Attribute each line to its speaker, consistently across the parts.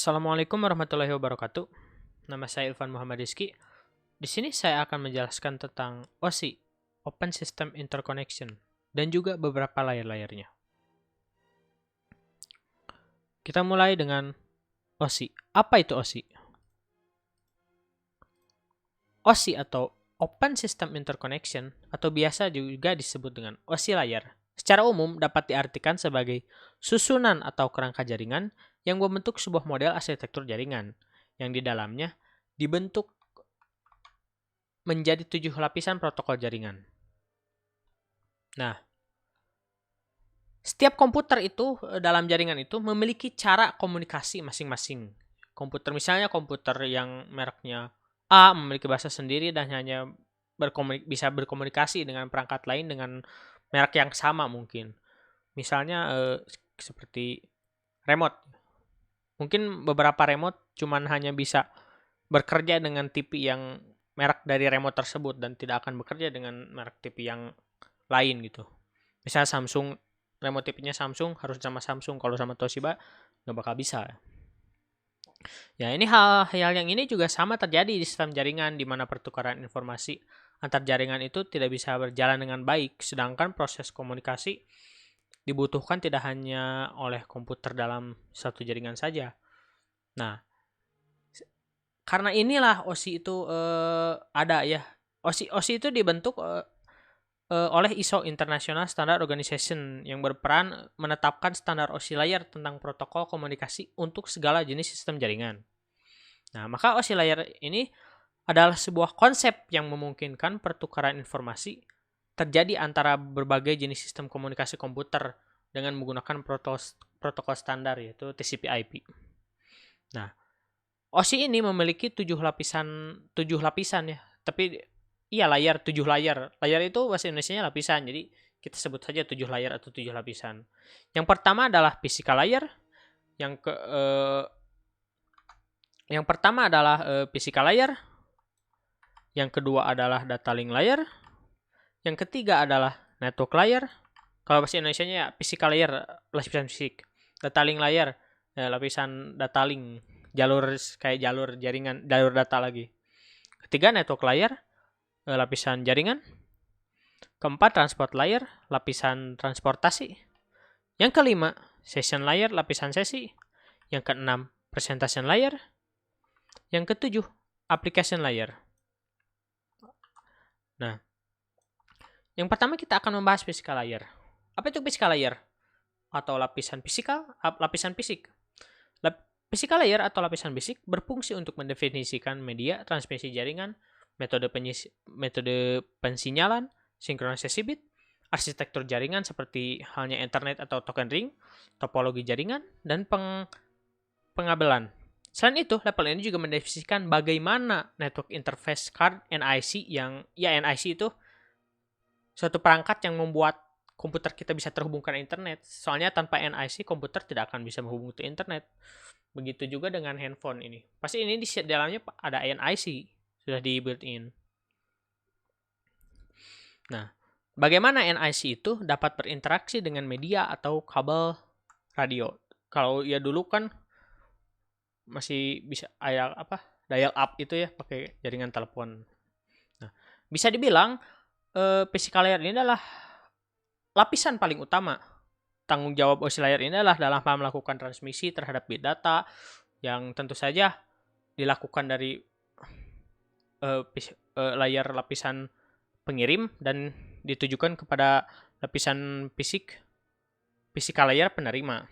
Speaker 1: Assalamualaikum warahmatullahi wabarakatuh. Nama saya Ilvan Muhammad Rizky. Di sini saya akan menjelaskan tentang OSI, Open System Interconnection, dan juga beberapa layar-layarnya. Kita mulai dengan OSI. Apa itu OSI? OSI atau Open System Interconnection atau biasa juga disebut dengan OSI layar. Secara umum dapat diartikan sebagai susunan atau kerangka jaringan yang membentuk sebuah model arsitektur jaringan yang di dalamnya dibentuk menjadi 7 lapisan protokol jaringan. Nah, setiap komputer itu dalam jaringan itu memiliki cara komunikasi masing-masing. Misalnya komputer yang mereknya A memiliki bahasa sendiri dan hanya bisa berkomunikasi dengan perangkat lain dengan merek yang sama mungkin. Misalnya seperti remote. Mungkin beberapa remote cuman hanya bisa bekerja dengan TV yang merek dari remote tersebut dan tidak akan bekerja dengan merek TV yang lain gitu. Misalnya Samsung, remote TV-nya Samsung harus sama Samsung, kalau sama Toshiba nggak bakal bisa. Ya, ini hal yang ini juga sama terjadi di sistem jaringan di mana pertukaran informasi antar jaringan itu tidak bisa berjalan dengan baik, sedangkan proses komunikasi dibutuhkan tidak hanya oleh komputer dalam satu jaringan saja. Nah, karena inilah OSI itu ada ya. OSI itu dibentuk oleh ISO International Standard Organization yang berperan menetapkan standar OSI layar tentang protokol komunikasi untuk segala jenis sistem jaringan. Nah, maka OSI layar ini adalah sebuah konsep yang memungkinkan pertukaran informasi terjadi antara berbagai jenis sistem komunikasi komputer dengan menggunakan protokol standar yaitu TCP/IP. Nah, OSI ini memiliki 7 lapisan ya. Tapi iya layar, 7 layar. Layar itu bahasa Indonesianya lapisan. Jadi kita sebut saja 7 layar atau 7 lapisan. Yang pertama adalah physical layer. Yang pertama adalah physical layer. Yang kedua adalah data link layer. Yang ketiga adalah network layer. Kalau bahasa Indonesianya ya physical layer, lapisan fisik. Data link layer, lapisan data link, kayak jalur jaringan, jalur data lagi. Ketiga network layer, lapisan jaringan. Keempat transport layer, lapisan transportasi. Yang kelima session layer, lapisan sesi. Yang keenam presentation layer. Yang ketujuh application layer. Nah, yang pertama kita akan membahas physical layer. Apa itu physical layer? Atau lapisan fisik. Physical layer atau lapisan fisik berfungsi untuk mendefinisikan media transmisi jaringan, metode pensinyalan, sinkronisasi bit, arsitektur jaringan seperti halnya internet atau token ring, topologi jaringan, dan pengabelan. Selain itu, level ini juga mendefinisikan bagaimana network interface card NIC NIC itu suatu perangkat yang membuat komputer kita bisa terhubung ke internet. Soalnya tanpa NIC komputer tidak akan bisa menghubungi ke internet. Begitu juga dengan handphone ini. Pasti ini di dalamnya ada NIC sudah di built-in. Nah, bagaimana NIC itu dapat berinteraksi dengan media atau kabel radio? Kalau ya dulu kan masih bisa dial up itu ya pakai jaringan telepon. Nah, bisa dibilang physical layer ini adalah lapisan paling utama. Tanggung jawab OSI layer ini adalah dalam hal melakukan transmisi terhadap bit data yang tentu saja dilakukan dari layar lapisan pengirim dan ditujukan kepada lapisan physical layer penerima.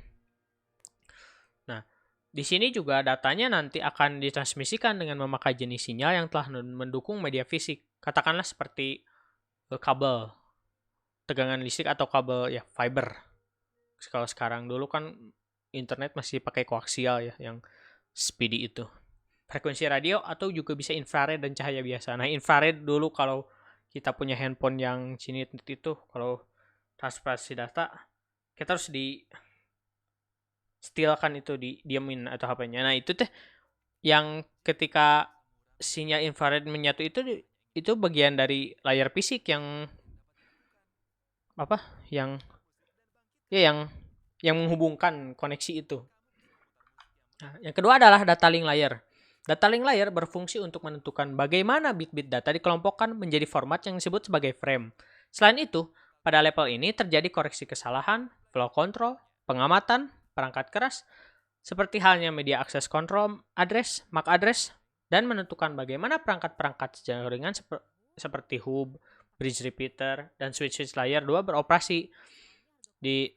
Speaker 1: Nah, di sini juga datanya nanti akan ditransmisikan dengan memakai jenis sinyal yang telah mendukung media fisik. Katakanlah seperti kabel tegangan listrik atau kabel ya fiber. Kalau sekarang dulu kan internet masih pakai koaksial ya yang speedy itu. Frekuensi radio atau juga bisa infrared dan cahaya biasa. Nah, infrared dulu kalau kita punya handphone yang sinit itu kalau transferasi data kita harus di stealkan itu diamin atau HP-nya. Nah, itu teh yang ketika sinyal infrared menyatu itu bagian dari layar fisik yang apa? Yang menghubungkan koneksi itu. Nah, yang kedua adalah data link layer. Data link layer berfungsi untuk menentukan bagaimana bit-bit data dikelompokkan menjadi format yang disebut sebagai frame. Selain itu, pada level ini terjadi koreksi kesalahan, flow control, pengamatan, perangkat keras, seperti halnya media access control, address, MAC address, dan menentukan bagaimana perangkat-perangkat jaringan seperti hub, bridge repeater, dan switch layer 2 beroperasi. Di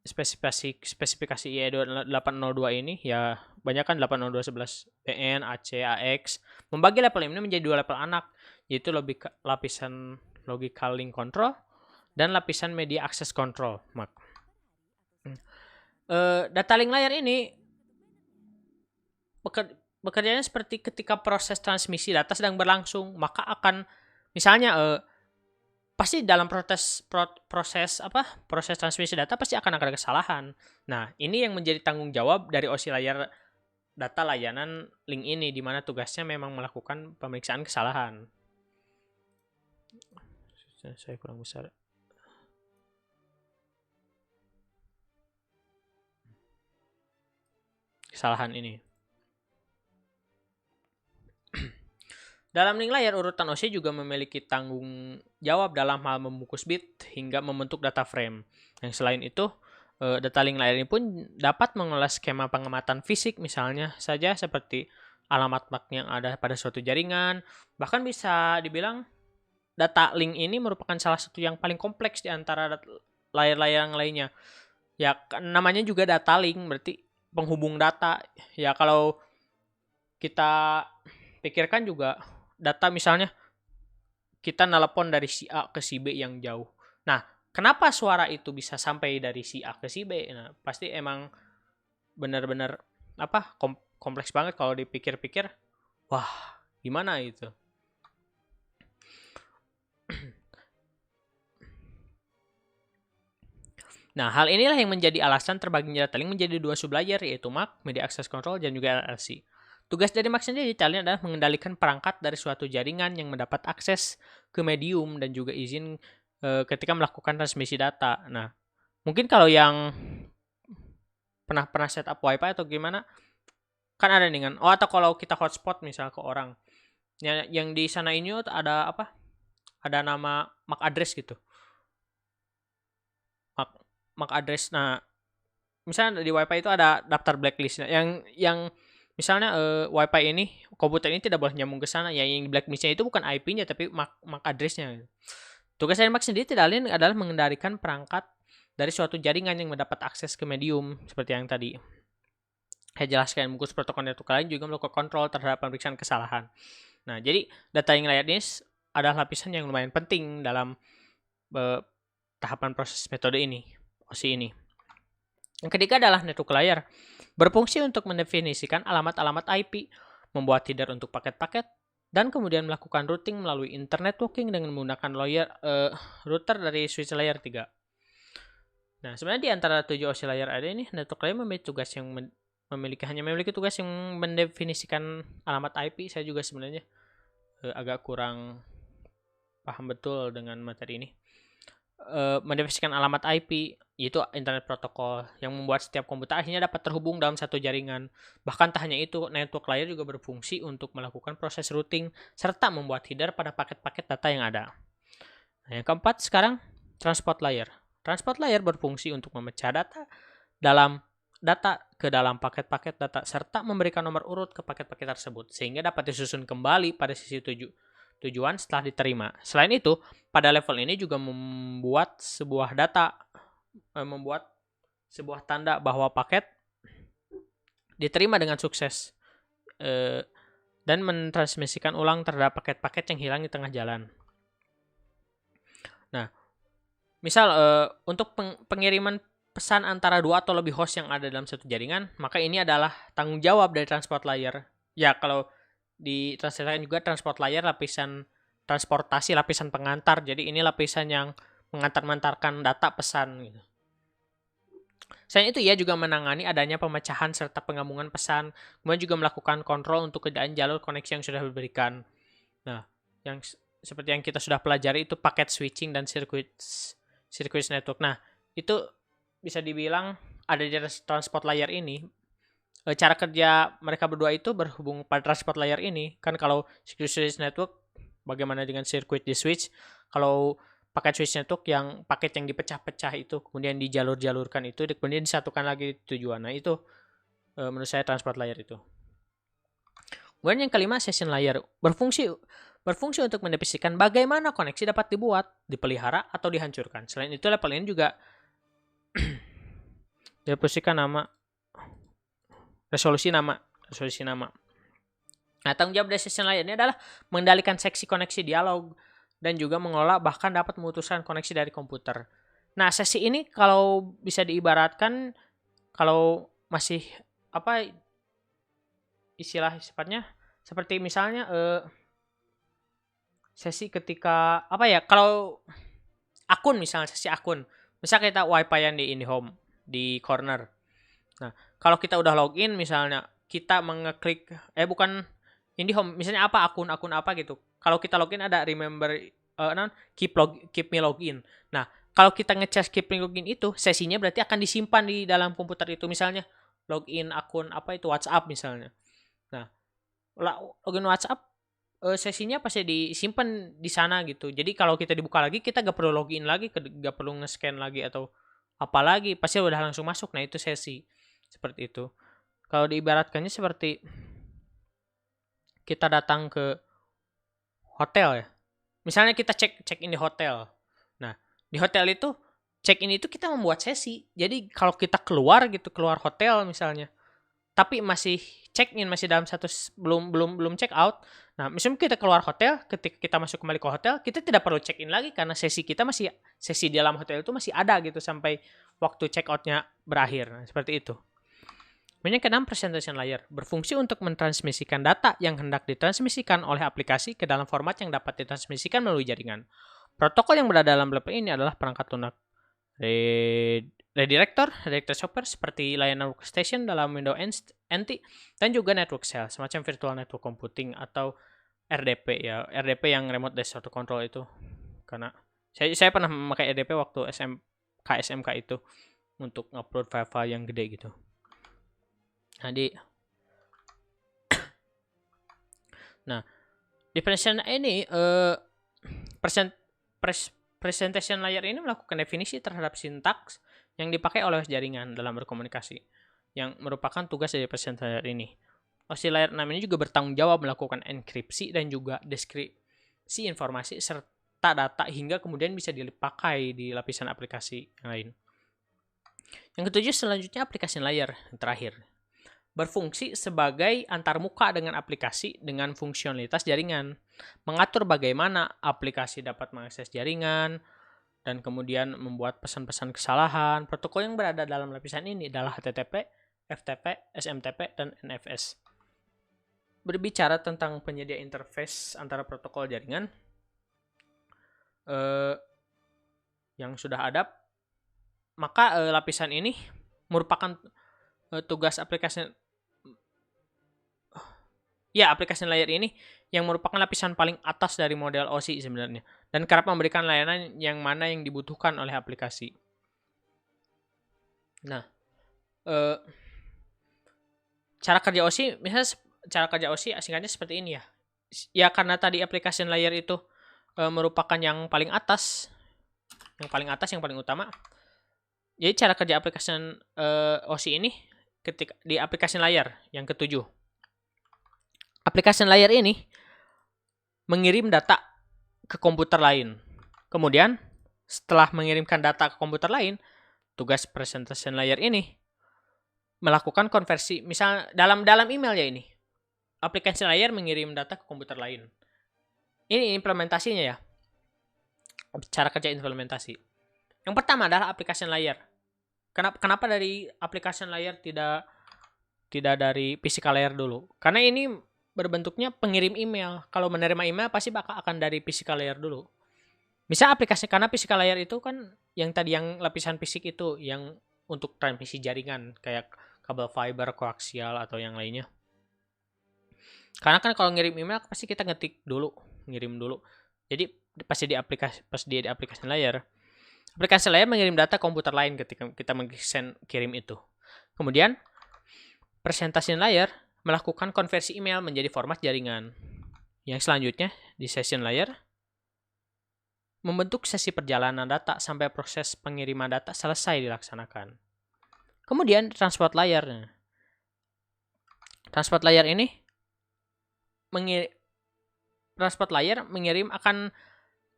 Speaker 1: spesifikasi IE 802 ini ya banyak kan 802.11 PN, AC, AX membagi level ini menjadi dua level anak, yaitu lapisan logical link control dan lapisan media access control. Data link layer ini bekerjanya seperti ketika proses transmisi data sedang berlangsung, maka akan misalnya pasti dalam proses transmisi data pasti akan ada kesalahan. Nah, ini yang menjadi tanggung jawab dari OSI layer data layanan link ini, di mana tugasnya memang melakukan pemeriksaan kesalahan. Saya kurang besar. Kesalahan ini. Dalam link layer, urutan OSI juga memiliki tanggung jawab dalam hal membungkus bit hingga membentuk data frame. Yang selain itu, data link layer ini pun dapat mengolah skema pengamatan fisik, misalnya saja seperti alamat MAC yang ada pada suatu jaringan. Bahkan bisa dibilang data link ini merupakan salah satu yang paling kompleks di antara layer-layer yang lainnya. Ya, namanya juga data link, berarti penghubung data. Ya, kalau kita pikirkan juga data misalnya kita nelpon dari si A ke si B yang jauh. Nah, kenapa suara itu bisa sampai dari si A ke si B? Nah, pasti emang benar-benar kompleks banget kalau dipikir-pikir. Wah, gimana itu? Nah, hal inilah yang menjadi alasan terbaginya data link menjadi dua sublayer, yaitu MAC, Media Access Control, dan juga LLC. Tugas dari MAC sendiri adalah mengendalikan perangkat dari suatu jaringan yang mendapat akses ke medium dan juga izin ketika melakukan transmisi data. Nah, mungkin kalau yang pernah setup WiFi atau gimana, kan ada nih kan. Atau kalau kita hotspot misalnya ke orang, yang di sana ini ada apa? Ada nama MAC address gitu. MAC address. Nah, misalnya di WiFi itu ada daftar blacklist. Yang misalnya WiFi ini, komputer ini tidak boleh nyambung ke sana. Yang blacklistnya itu bukan IP-nya tapi MAC address-nya. Tugas dari MAC sendiri tidak lain adalah mengendalikan perangkat dari suatu jaringan yang mendapat akses ke medium seperti yang tadi saya jelaskan. Bungkus protokol network lain juga melakukan kontrol terhadap pemeriksaan kesalahan. Nah, jadi data link layer ini adalah lapisan yang lumayan penting dalam tahapan proses metode ini, OSI ini. Yang ketiga adalah network layer. Berfungsi untuk mendefinisikan alamat-alamat IP, membuat header untuk paket-paket, dan kemudian melakukan routing melalui internet networking dengan menggunakan router dari switch layer 3. Nah, sebenarnya di antara 7 OSI layer ada ini, network layer memiliki tugas yang memiliki tugas yang mendefinisikan alamat IP. Saya juga sebenarnya agak kurang paham betul dengan materi ini. Mendefinisikan alamat IP, yaitu internet protokol yang membuat setiap komputer akhirnya dapat terhubung dalam satu jaringan. Bahkan tak hanya itu, network layer juga berfungsi untuk melakukan proses routing serta membuat header pada paket-paket data yang ada. Nah, yang keempat sekarang, transport layer. Transport layer berfungsi untuk memecah data ke dalam paket-paket data serta memberikan nomor urut ke paket-paket tersebut sehingga dapat disusun kembali pada sisi tujuan setelah diterima. Selain itu, pada level ini juga membuat sebuah tanda bahwa paket diterima dengan sukses dan mentransmisikan ulang terhadap paket-paket yang hilang di tengah jalan. Nah, misal untuk pengiriman pesan antara dua atau lebih host yang ada dalam satu jaringan, maka ini adalah tanggung jawab dari transport layer. Ya, kalau ditranslasikan juga transport layer lapisan transportasi, lapisan pengantar. Jadi ini lapisan yang mengantar-mantarkan data pesan gitu. Selain itu, ia juga menangani adanya pemecahan serta penggabungan pesan, kemudian juga melakukan kontrol untuk keadaan jalur koneksi yang sudah diberikan. Nah, yang seperti yang kita sudah pelajari itu paket switching dan circuit network. Nah, itu bisa dibilang ada di transport layer ini cara kerja mereka berdua itu berhubung pada transport layer ini. Kan kalau secure switch network, bagaimana dengan circuit di switch? Kalau paket switch network yang paket yang dipecah-pecah itu, kemudian dijalur-jalurkan itu, kemudian disatukan lagi tujuan. Nah itu menurut saya transport layer itu. Kemudian yang kelima, session layer. Berfungsi untuk mendefinisikan bagaimana koneksi dapat dibuat, dipelihara, atau dihancurkan. Selain itu, level ini juga definisikan nama, resolusi nama. Nah, tanggung jawab dari session layer ini adalah mengendalikan seksi koneksi dialog dan juga mengelola bahkan dapat memutuskan koneksi dari komputer. Nah, sesi ini kalau bisa diibaratkan kalau masih apa istilah sifatnya seperti misalnya sesi ketika apa ya, kalau akun misalnya sesi akun. Misal kita wifi-an di IndiHome di corner. Nah, kalau kita udah login misalnya kita mengeklik bukan IndiHome, misalnya apa akun apa gitu. Kalau kita login ada remember keep me login. Nah, kalau kita ngecas keep me login itu, sesinya berarti akan disimpan di dalam komputer itu, misalnya login akun apa itu WhatsApp misalnya. Nah, login WhatsApp sesinya pasti disimpan di sana gitu. Jadi kalau kita dibuka lagi, kita gak perlu login lagi, gak perlu nge-scan lagi atau apalagi, pasti udah langsung masuk. Nah, itu sesi seperti itu. Kalau diibaratkannya seperti kita datang ke hotel ya. Misalnya kita check in di hotel. Nah, di hotel itu check in itu kita membuat sesi. Jadi kalau kita keluar hotel misalnya, tapi masih check in, masih dalam status belum check out. Nah, misalnya kita keluar hotel, ketika kita masuk kembali ke hotel, kita tidak perlu check in lagi karena sesi di dalam hotel itu masih ada gitu sampai waktu check outnya berakhir. Nah, seperti itu. Yang keenam, presentation layer berfungsi untuk mentransmisikan data yang hendak ditransmisikan oleh aplikasi ke dalam format yang dapat ditransmisikan melalui jaringan. Protokol yang berada dalam level ini adalah perangkat lunak redirector software seperti layanan workstation dalam Windows NT dan juga network cell, semacam virtual network computing atau RDP ya. RDP yang remote desktop control itu. Karena saya pernah memakai RDP waktu SMK itu untuk upload file-file yang gede gitu. Nah, di presentation layer ini melakukan definisi terhadap sintaks yang dipakai oleh jaringan dalam berkomunikasi, yang merupakan tugas dari presentation layer ini. OSI layer 6 ini juga bertanggung jawab melakukan enkripsi dan juga deskripsi informasi serta data hingga kemudian bisa dipakai di lapisan aplikasi yang lain. Yang ketujuh, selanjutnya application layer yang terakhir. Berfungsi sebagai antarmuka dengan aplikasi dengan fungsionalitas jaringan. Mengatur bagaimana aplikasi dapat mengakses jaringan, dan kemudian membuat pesan-pesan kesalahan. Protokol yang berada dalam lapisan ini adalah HTTP, FTP, SMTP, dan NFS. Berbicara tentang penyedia interface antara protokol jaringan yang sudah ada, maka lapisan ini merupakan tugas aplikasi layer ini yang merupakan lapisan paling atas dari model OSI sebenarnya, dan kerap memberikan layanan yang mana yang dibutuhkan oleh aplikasi. Nah, cara kerja OSI, misalnya cara kerja OSI singkatnya seperti ini ya. Ya karena tadi application layer itu merupakan yang paling atas, yang paling utama. Jadi cara kerja application OSI ini ketika di application layer yang ketujuh. Application layer ini mengirim data ke komputer lain. Kemudian setelah mengirimkan data ke komputer lain, tugas presentation layer ini melakukan konversi. Misal dalam email ya ini. Application layer mengirim data ke komputer lain. Ini implementasinya ya. Cara kerja implementasi. Yang pertama adalah application layer. Kenapa dari application layer tidak dari physical layer dulu? Karena ini berbentuknya pengirim email. Kalau menerima email pasti akan dari physical layer dulu. Misal aplikasi, karena physical layer itu kan yang tadi yang lapisan fisik itu yang untuk transmisi jaringan kayak kabel fiber, koaksial atau yang lainnya. Karena kan kalau ngirim email pasti kita ngirim dulu. Jadi pasti di aplikasi layer. Aplikasi layer mengirim data komputer lain ketika kita kirim itu. Kemudian presentation layer melakukan konversi email menjadi format jaringan. Yang selanjutnya, di session layer, membentuk sesi perjalanan data sampai proses pengiriman data selesai dilaksanakan. Kemudian, transport layer. Transport layer ini mengirim akan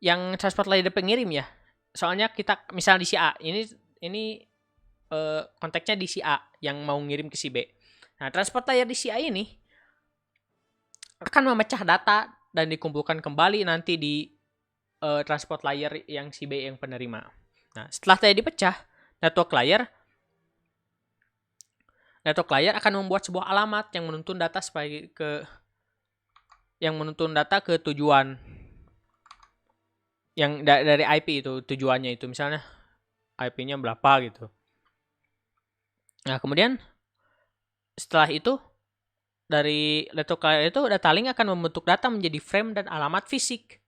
Speaker 1: yang transport layer pengirim ya. Soalnya kita misal di si A, ini konteksnya di si A yang mau ngirim ke si B. Nah, transport layer di si A ini akan memecah data dan dikumpulkan kembali nanti di transport layer yang si B yang penerima. Nah, setelah tadi dipecah, network layer akan membuat sebuah alamat yang menuntun data ke tujuan yang dari IP itu, tujuannya itu misalnya IP-nya berapa gitu. Nah, kemudian setelah itu dari network layer itu data link akan membentuk data menjadi frame dan alamat fisik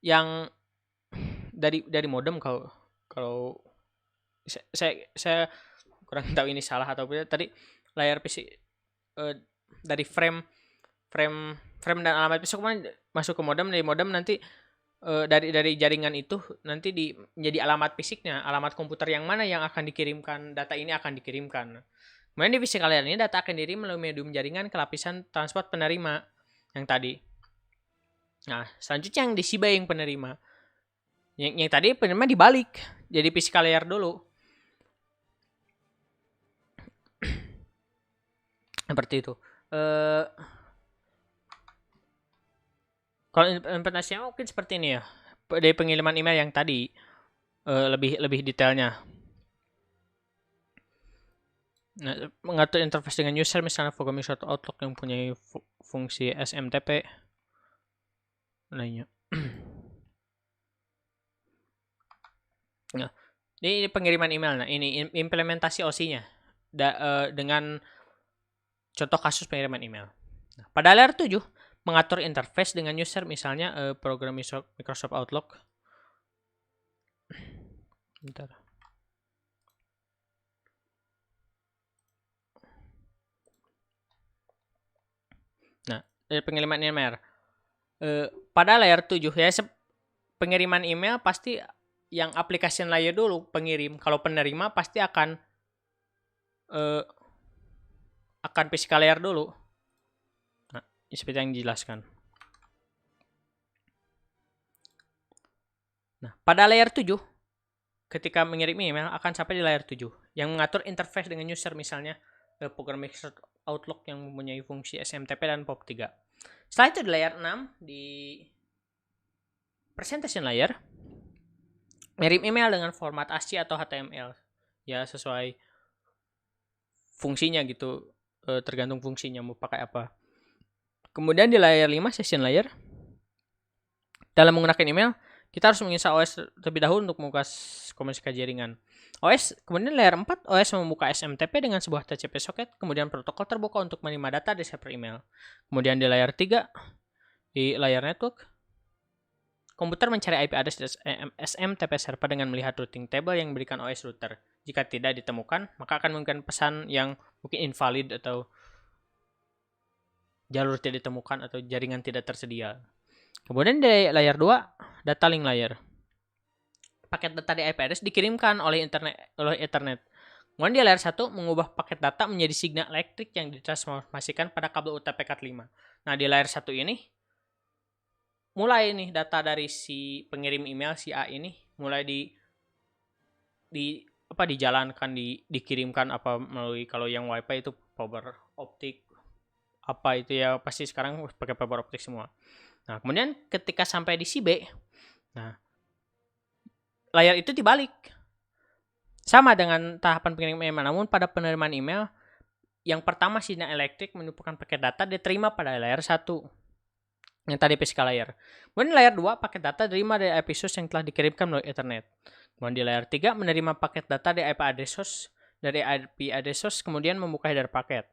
Speaker 1: yang dari modem. Kalau saya kurang tahu ini salah atau tidak, tadi layar PC dari frame dan alamat fisik masuk ke modem, dari modem nanti dari jaringan itu nanti menjadi alamat fisiknya, alamat komputer yang mana yang akan dikirimkan data ini akan dikirimkan. Kemudian di physical layer ini data akan dikirim melalui medium jaringan ke lapisan transport penerima yang tadi. Nah, selanjutnya yang di si B yang penerima. Yang tadi penerima dibalik, jadi physical layer dulu. Seperti itu. Kalau implementasinya mungkin seperti ini ya. Dari pengiriman email yang tadi lebih detailnya. Nah, mengatur interface dengan user misalnya programming suatu Outlook yang punya fungsi SMTP lainnya. Nah, ini pengiriman email. Nah, ini implementasi OC-nya dengan contoh kasus pengiriman email. Nah, pada layer 7 mengatur interface dengan user misalnya program Microsoft Outlook. Bentar. Nah, pengiriman email. Pada layer 7 ya, pengiriman email pasti yang application layer dulu pengirim. Kalau penerima pasti akan physical layer dulu. Nah, seperti yang dijelaskan. Nah, pada layer 7 ketika mengirim email akan sampai di layer 7 yang mengatur interface dengan user misalnya program Microsoft Outlook yang mempunyai fungsi SMTP dan POP3. Setelah itu di layer 6 di presentation layer mengirim email dengan format ASCII atau HTML ya sesuai fungsinya gitu, tergantung fungsinya mau pakai apa. Kemudian di layer 5 session layer dalam menggunakan email kita harus menginstal OS terlebih dahulu untuk membuka komunikasi jaringan. OS, kemudian layer 4, OS membuka SMTP dengan sebuah TCP socket, kemudian protokol terbuka untuk menerima data di server email. Kemudian di layer 3, di layer network, komputer mencari IP address SMTP server dengan melihat routing table yang diberikan OS router. Jika tidak ditemukan, maka akan memberikan pesan yang mungkin invalid atau jalur tidak ditemukan atau jaringan tidak tersedia. Kemudian di layer 2, data link layer. Paket data di IP address dikirimkan oleh Ethernet. Kemudian di layer 1 mengubah paket data menjadi signal elektrik yang ditransformasikan pada kabel UTP Cat5. Nah, di layer 1 ini mulai nih data dari si pengirim email si A ini mulai dijalankan, dikirimkan melalui, kalau yang WiFi itu fiber optik itu ya pasti sekarang pakai fiber optik semua. Nah, kemudian ketika sampai di si B, nah layar itu dibalik. Sama dengan tahapan pengiriman email, namun pada penerimaan email yang pertama sinyal elektrik menumpukkan paket data diterima pada layar 1. Yang tadi physical layer. Kemudian layar 2 paket data diterima dari IP source yang telah dikirimkan melalui Ethernet. Kemudian di layar 3 menerima paket data dari IP address source kemudian membuka header paket.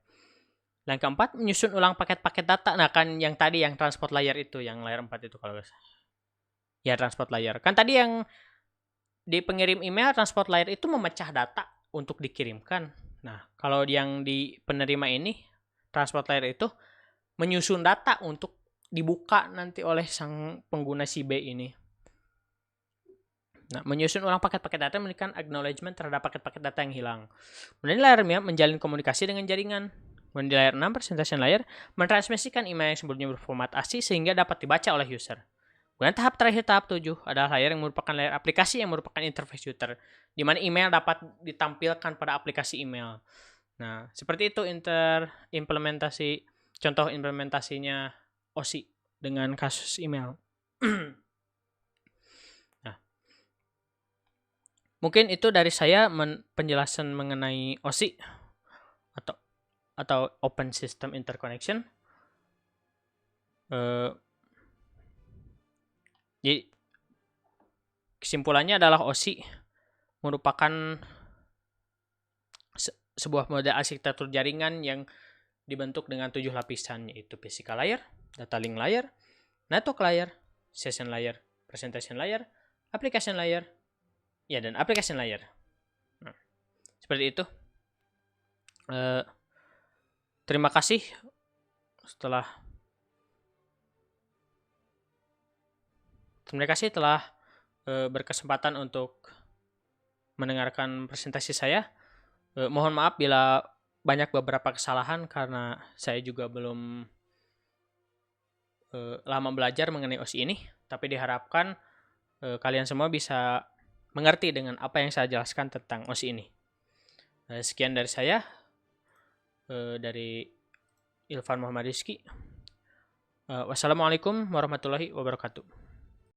Speaker 1: Yang keempat menyusun ulang paket-paket data. Nah, kan yang tadi yang transport layer itu, yang layar 4 itu kalau ya transport layer. Kan tadi yang di pengirim email transport layer itu memecah data untuk dikirimkan. Nah, kalau yang di penerima ini, transport layer itu menyusun data untuk dibuka nanti oleh sang pengguna si B ini. Nah, menyusun ulang paket-paket data memberikan acknowledgement terhadap paket-paket data yang hilang. Kemudian layer 5 menjalin komunikasi dengan jaringan. Kemudian di layer 6, presentation layer, mentransmisikan email yang sebelumnya berformat ASCII sehingga dapat dibaca oleh user. Kemudian tahap terakhir, tahap 7, adalah layer yang merupakan layer aplikasi yang merupakan interface user, di mana email dapat ditampilkan pada aplikasi email. Nah, seperti itu contoh implementasinya OSI dengan kasus email. Nah, mungkin itu dari saya penjelasan mengenai OSI atau Open System Interconnection. Jadi kesimpulannya adalah OSI merupakan sebuah model arsitektur jaringan yang dibentuk dengan 7 lapisan, yaitu physical layer, data link layer, network layer, session layer, presentation layer, application layer, dan application layer. Nah, seperti itu. Terima kasih telah berkesempatan untuk mendengarkan presentasi saya. Mohon maaf bila banyak beberapa kesalahan karena saya juga belum lama belajar mengenai OSI ini, tapi diharapkan kalian semua bisa mengerti dengan apa yang saya jelaskan tentang OSI ini. Sekian dari saya, dari Ilvan Muhammad Rizky. Wassalamualaikum warahmatullahi wabarakatuh.